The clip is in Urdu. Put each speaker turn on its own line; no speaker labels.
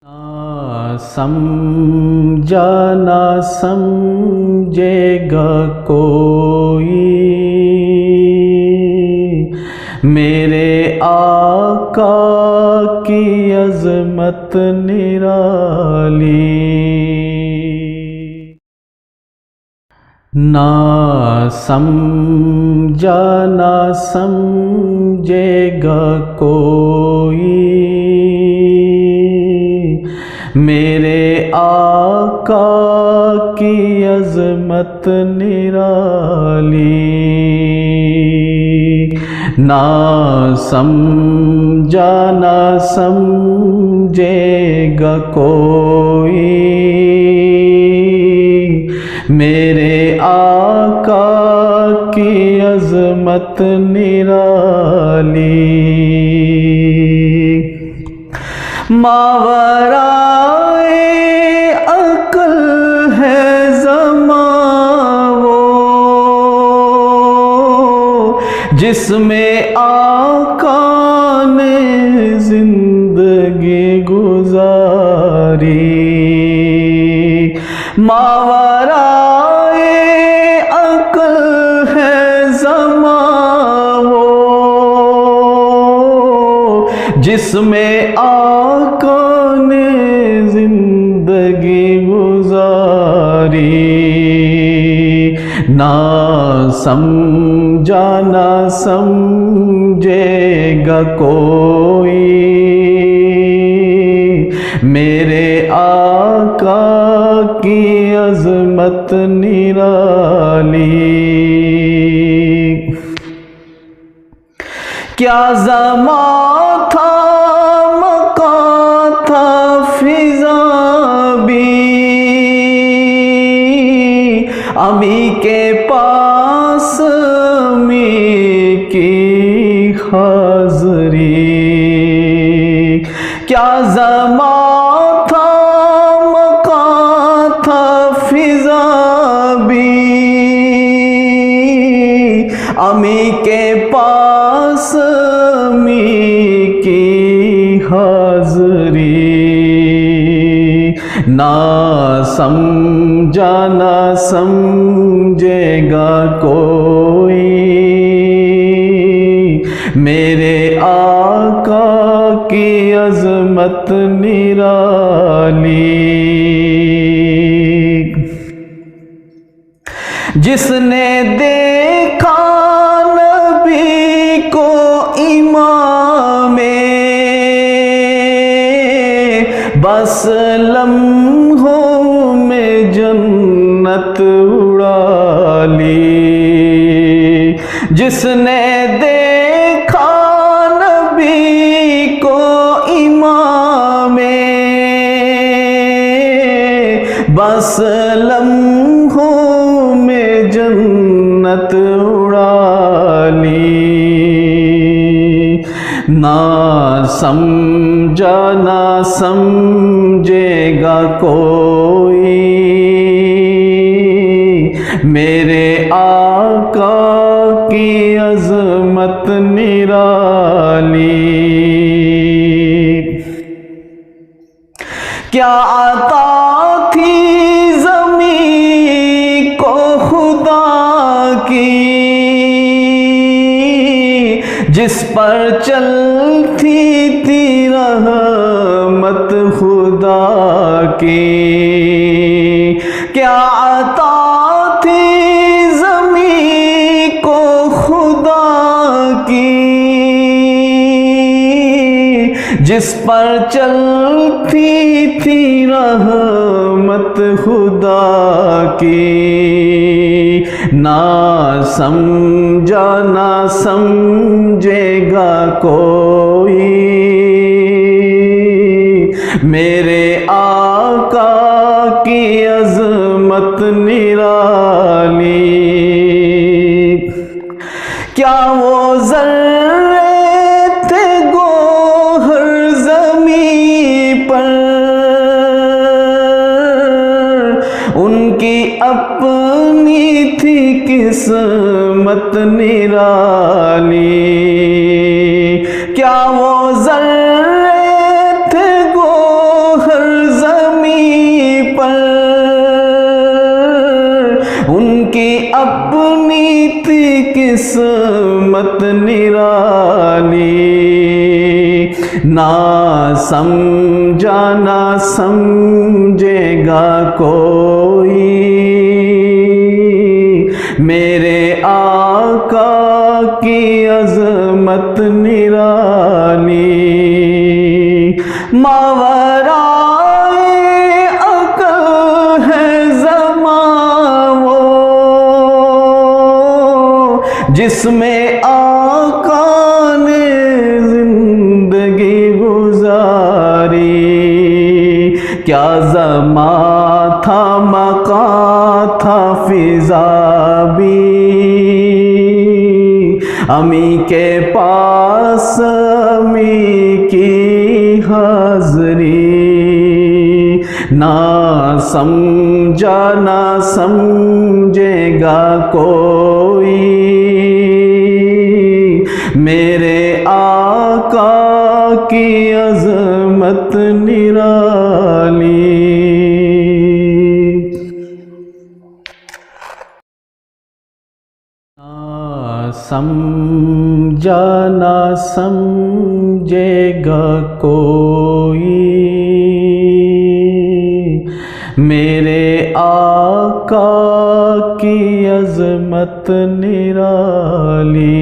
نہ سمجھا نہ سمجھے گا کوئی میرے آقا کی عظمت نرالی۔ نہ سمجھا نہ سمجھے گا کوئی میرے آقا کی عظمت نرالی۔ نہ سمجھا نہ سمجھے گا کوئی میرے آقا کی عظمت نرالی۔ ماورائے عقل ہے زماں وہ جس میں آقا نے زندگی گزاری۔ ماورائے عقل ہے زماں وہ جس میں آقا نے زندگی گزاری۔ نہ سمجھا نہ سمجھے گا کوئی میرے آقا کی عظمت نرالی۔ کیا زمان تھا مکان تھا فضا بھی امی کے پاس امی کی حاضری۔ کیا زمان تھا مکان تھا فضا بھی امی کے پاس امی کی حاضری۔ نہ سمجھا نہ سمجھے گا کوئی میرے آقا کی عظمت نرالی۔ جس نے دیکھا نبی کو امام بس لمحوں میں جنت اڑا لی۔ جس نے دیکھا نبی کو امام بس لمحوں میں جنت اڑا لی۔ نہ سمجھا نہ سمجھے گا کوئی میرے آقا کی عظمت نرالی۔ کیا عطا تھی زمین کو خدا کی جس پر چلتی تھی رحمت خدا کی۔ کیا عطا تھی زمین کو خدا کی جس پر چلتی تھی رحمت خدا کی۔ نہ سمجھا نہ سمجھے گا کوئی میرے آقا کی عظمت نرالی۔ کیا وہ ذرے تھے گوہر زمین پر ان کی اپنی تھی قسمت نرالی۔ کیا وہ ذرے تھے گوہر قسمت نرالی، نہ سمجھا نہ سمجھے گا کوئی میرے آقا کی عظمت نرالی، ماورائے عقل ہے زمان وہ جس میں آقا نے زندگی گزاری، کیا زمان تھا مکان تھا فضا بھی، امی کے پاس امی کی حاضری، نہ سمجھا نہ سمجھے گا کوئی میرے آقا کی عظمت نرالی۔ نہ سمجھا نہ سمجھے گا کوئی میرے آقا کی عظمت نرالی،